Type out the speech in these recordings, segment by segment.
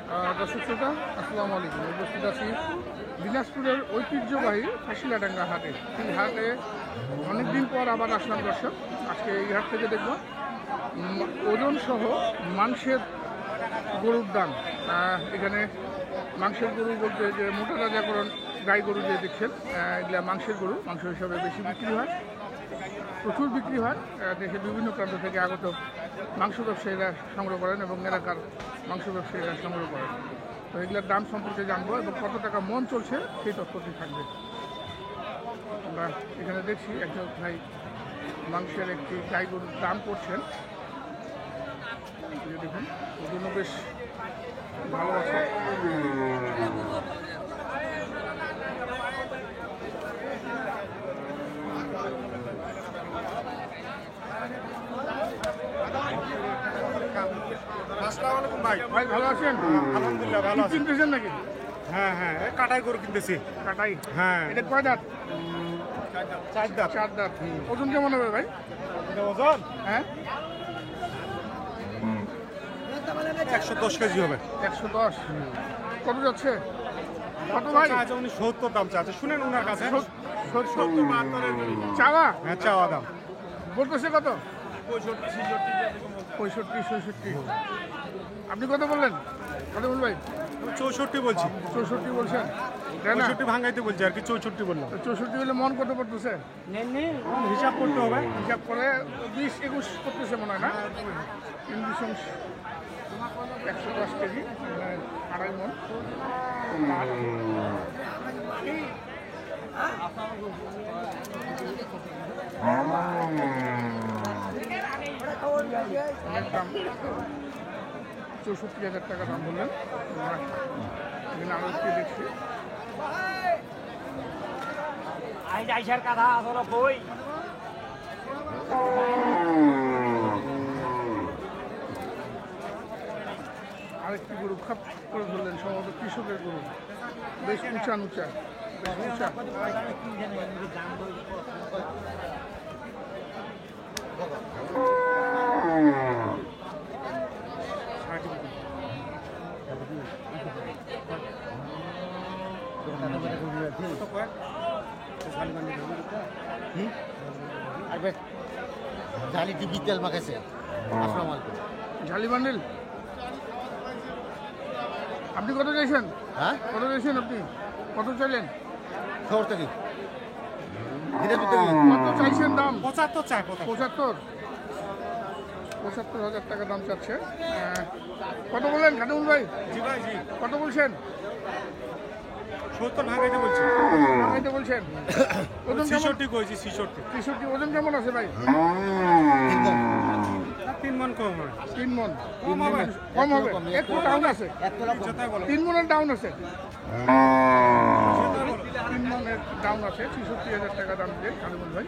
দর্শক শ্রোতা আসসালামু আলাইকুম। উপস্থিত আছি দিনাজপুরের ঐতিহ্যবাহী ফাঁসিলাডাঙ্গা হাটে। এই হাটে অনেকদিন পর আবার আসলাম দর্শক। আজকে এই হাট থেকে দেখব ওজন সহ মাংসের গরুর দাম। এখানে মাংসের গরু বলতে যে মোটা রাজাকরণ গাই গরু যে দেখছেন, এগুলা মাংসের গরু, মাংস হিসাবে বেশি বিক্রি হয়, প্রচুর বিক্রি হয়। দেশের বিভিন্ন প্রান্ত থেকে আগত মাংস ব্যবসায়ীরা সংগ্রহ করেন এবং এলাকার মাংস ব্যবসায়ীরা সংগ্রহ করেন। তো এগুলোর দাম সম্পর্কে জানবো এবং কত টাকা মন চলছে সেই তথ্যটি থাকবে। আমরা এখানে দেখছি একজন ভাই মাংসের একটি গাই গরুর দাম করছেন। দেখুন ওজন্য বেশ ভালো আছে। ভাই ভালো আছেন? আলহামদুলিল্লাহ ভালো আছি। কিনতেছেন নাকি? হ্যাঁ হ্যাঁ, কাটাই গরু কিনতেছি। কাটাই? হ্যাঁ। এটা কয় দাঁত? 4 দাঁত। 4 দাঁত। ওজন কেমন হবে ভাই? এটা ওজন হ্যাঁ 110 কেজি হবে। 110। কত যাচ্ছে? কত ভাই? আচ্ছা, উনি 70 দাম চাচ্ছে, শুনেন ওনার কাছে। 70 72 চাওয়া? হ্যাঁ, চাওয়া দাম। বলতেছে কত? 65 65 66। আপনি কত বললেন? কত বল ভাই? 64 বলছি। 64 বলছেন? তাই না? 65 ভাঙাইতে বলছি আর কি, 64 বললাম। 64 হলে মন কত পড়তেছে? হিসাব করতে হবে। হিসাব করে 20-21 করতেছে মনে হয় না? 110 কেজি, মানে 2.5 মন। দাম 64,000 টাকা দাম বললেন। এখানে আরো একটি দেখছি। আরেকটি গরু খাপ করে ধরলেন, সম্ভবত কৃষকের গরু, বেশ উঁচা উঁচা, বেশ উঁচা। ঝালি টিভি তেল মাখাইছে। আসসালামু আলাইকুম। ঝালি বান্ডেল। আপনি কত চাইছেন? হ্যাঁ, কত চাইছেন আপনি? কত চাইলেন? শহর থেকে দিনাজপুর থেকে। কত চাইছেন দাম? 75 চাই। 75,000 টাকা দাম চাচ্ছে। কত বললেন খাদুল ভাই? জি ভাই, জি। কত বলছেন? 70 ভাঙাইতে বলছি। ভাঙাইতে বলছেন? ওজন কেমন? 66 কইছি, 66। 63। ওজন কেমন আছে ভাই? 3 মণ কম হয়। 3 মন। কম হবে। কম হবে, একটু ডাউন আছে। 3 মনের ডাউন আছে। 3 মনের ডাউন আছে। 66,000 টাকা দাম দিয়ে খাদুল ভাই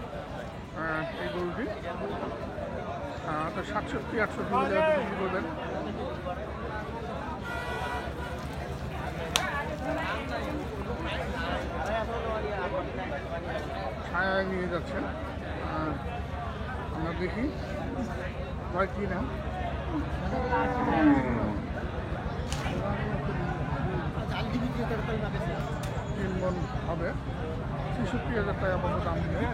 এই গরুটি। তো 67-68 হলে বিক্রি করবেন। ছায়া নিয়ে যাচ্ছেন। আমরা দেখি ভাই কি নাম। 3 মন হবে। 66,000 টাকা মতো দাম দিয়ে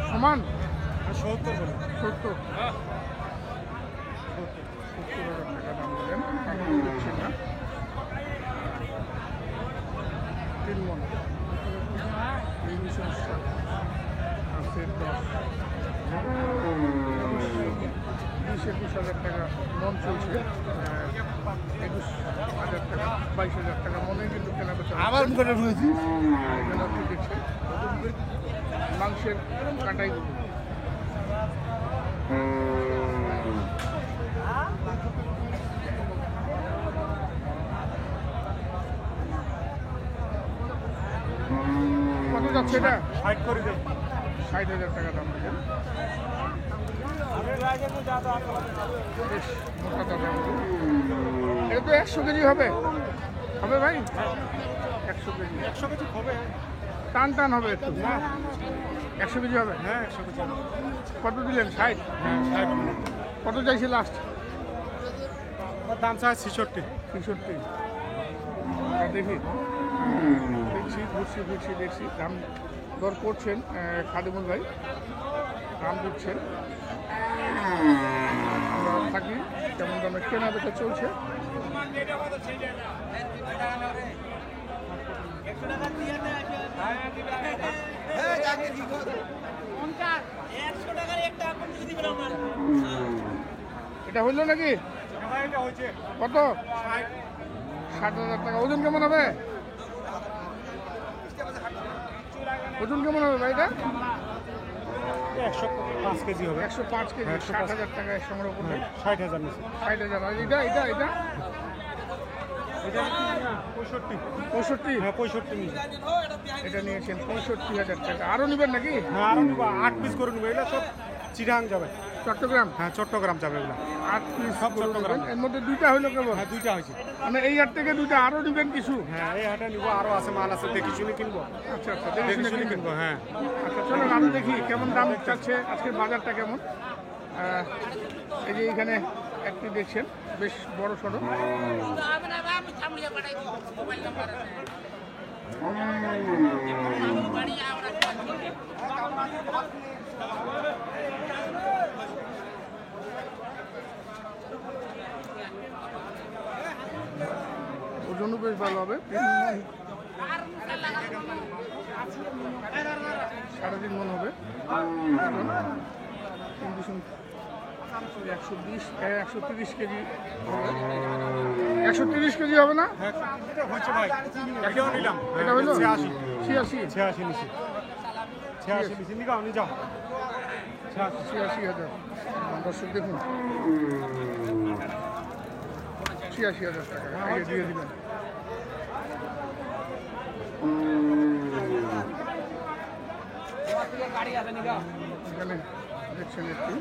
সমান 70 বলে। 70,000 টাকা দাম দিলেন। আমি দিচ্ছি না। 3 মন এই সমস্যা আছে। 20-21,000 টাকা মন চলছে। 21,000 টাকা 22,000 টাকা মনে কিন্তু কেনা বেচা আবার মুখে ঢুকেছি। এখানে আপনি দেখছেন মাংসের কাটাই গরু। কত যাচ্ছে এটা? 60 করে দেন। 60,000 টাকা দাম দিলেন। বেশ মোটা দাদা গরু। এটা তো 100 কেজি হবে ভাই? 100 কেজি। 100 কেজি হবে। টান টান হবে একটু। 100 কেজি হবে? হ্যাঁ 100 কেজি হবে। কত দিলেন? 60? হ্যাঁ 60 মিনিট। কত চাইছে লাস্ট? আমার দাম চাই 66। 66। দেখি দেখছি ঘুরছি দেখছি দাম দর করছেন খাদিমুল ভাই, দাম দিচ্ছেন। আমরা থাকি কেমন দামে কেনা বেচা চলছে। এটা হইল নাকি? হ্যাঁ এটা হয়েছে কত? 60,000 টাকা। ওজন কেমন হবে? ওজন কেমন হবে ভাই এটা? 105 কেজি হবে। 105 কেজি। 60,000 টাকায় সংগ্রহ করবেন। 60,000 নিচে। 60,000। আর এটা এটা এটা এটা 65। 65? হ্যাঁ 65 নিচে। এটা নিয়েছেন 65,000 টাকা। আরও নেবেন নাকি? হ্যাঁ আরো নিবো 8 পিস করে নেবো। এগুলো সব চিটাং যাবে। চট্টগ্রাম? হ্যাঁ চট্টগ্রাম যাবে এগুলো। 8 পিস সব চট্টগ্রাম। এর মধ্যে দুইটা হইলো কেবল? হ্যাঁ 2টা হয়েছে। মানে এই হাট থেকে দুইটা আরও নেবেন কিছু? হ্যাঁ এই হাটে নিবো, আরো আছে মাল আছে, দেখি শুনে কিনবো। আচ্ছা আচ্ছা, দেখি দেখে শুনে কিনবো। হ্যাঁ আচ্ছা চলুন আরও দেখি কেমন দাম চাচ্ছে, আজকের বাজারটা কেমন। এই যে এইখানে একটি দেখছেন বেশ বড় সড়ো। ওজনও বেশ ভালো হবে। 3.5 মন হবে ওজন। 130 কেজি হবে। 130 কেজি হবে না? হ্যাঁ এটা হয়েছে ভাই। এটাও নিলাম। এটা হইলো 86। 86? 86 নিচে। 86 নিচে নিগাও নি যাও। 86,000। দর্শক দেখুন 86,000 টাকা এই যে দিয়ে দিলেন। এখানে দেখছেন একটু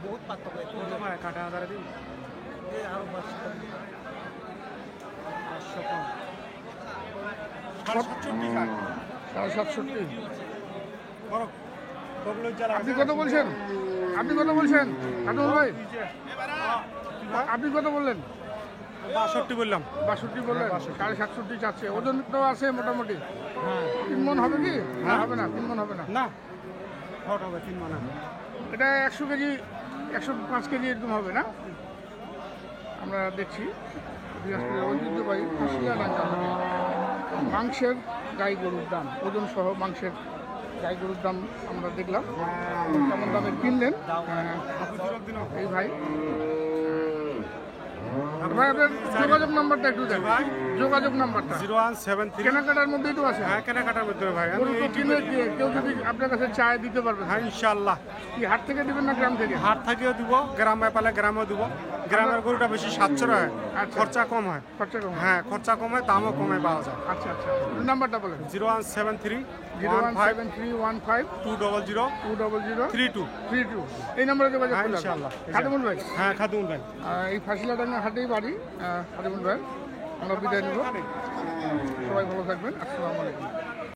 বহুত পার্থক্য কাটা হাজারে দিন। আরো 7.5 আপনি কত কত বলছেন? আপনি কত বলছেন কাদুল ভাই? আপনি কত বললেন? 62 বললাম। 62 বললেন। 67.5 চাচ্ছে। ওজন তো আছে মোটামুটি। হ্যাঁ 3 মন হবে কি? না হবে না, 3 মন হবে না। না হট হবে 3 মানা। এটা 100 কেজি 105 কেজি এরকম হবে না? আমরা দেখছি দিনাজপুরের ঐতিহ্যবাহী ফাঁসিয়াডাঙ্গা হাটে মাংসের গাই গরুর দাম, ওজন সহ মাংসের গাই গরুর দাম আমরা দেখলাম। কেমন দামে কিনলেন এই ভাই। ভাই আপনার যোগাযোগ নাম্বারটা একটু দেন। যোগাযোগ নাম্বারটা 0173। কেনাকাটার মধ্যেই তো আছে। হ্যাঁ কেনাকাটার মধ্যে ভাই। গরু তো কিনে কেউ যদি আপনার কাছে চায় দিতে পারবে। হ্যাঁ ইনশাআল্লাহ। কি হাট থেকে দিবেন না গ্রাম থেকে? হাট থেকেও দিব, গ্রামে পালে গ্রামেও দিব। গ্রামের গরুটা বেশি সাশ্রয় হয়, আচ্ছা। খরচা কম হয়। খরচা কম। হ্যাঁ খরচা কম হয়, দামও কমে পাওয়া যায়। আচ্ছা আচ্ছা, নাম্বারটা বলেন। 0173 017315200 200 32। এই নম্বরে যোগাযোগ হ্যাঁ করলাম। ইনশাআল্লাহ। খাদিমুল ভাই, হ্যাঁ খাদুন ভাই। এই ফাঁসিলাডাঙ্গা হাটেই বাড়ি খাদিমুল ভাই। আমরা বিদায় নেব। সবাই ভালো থাকবেন। আসসালামু আলাইকুম।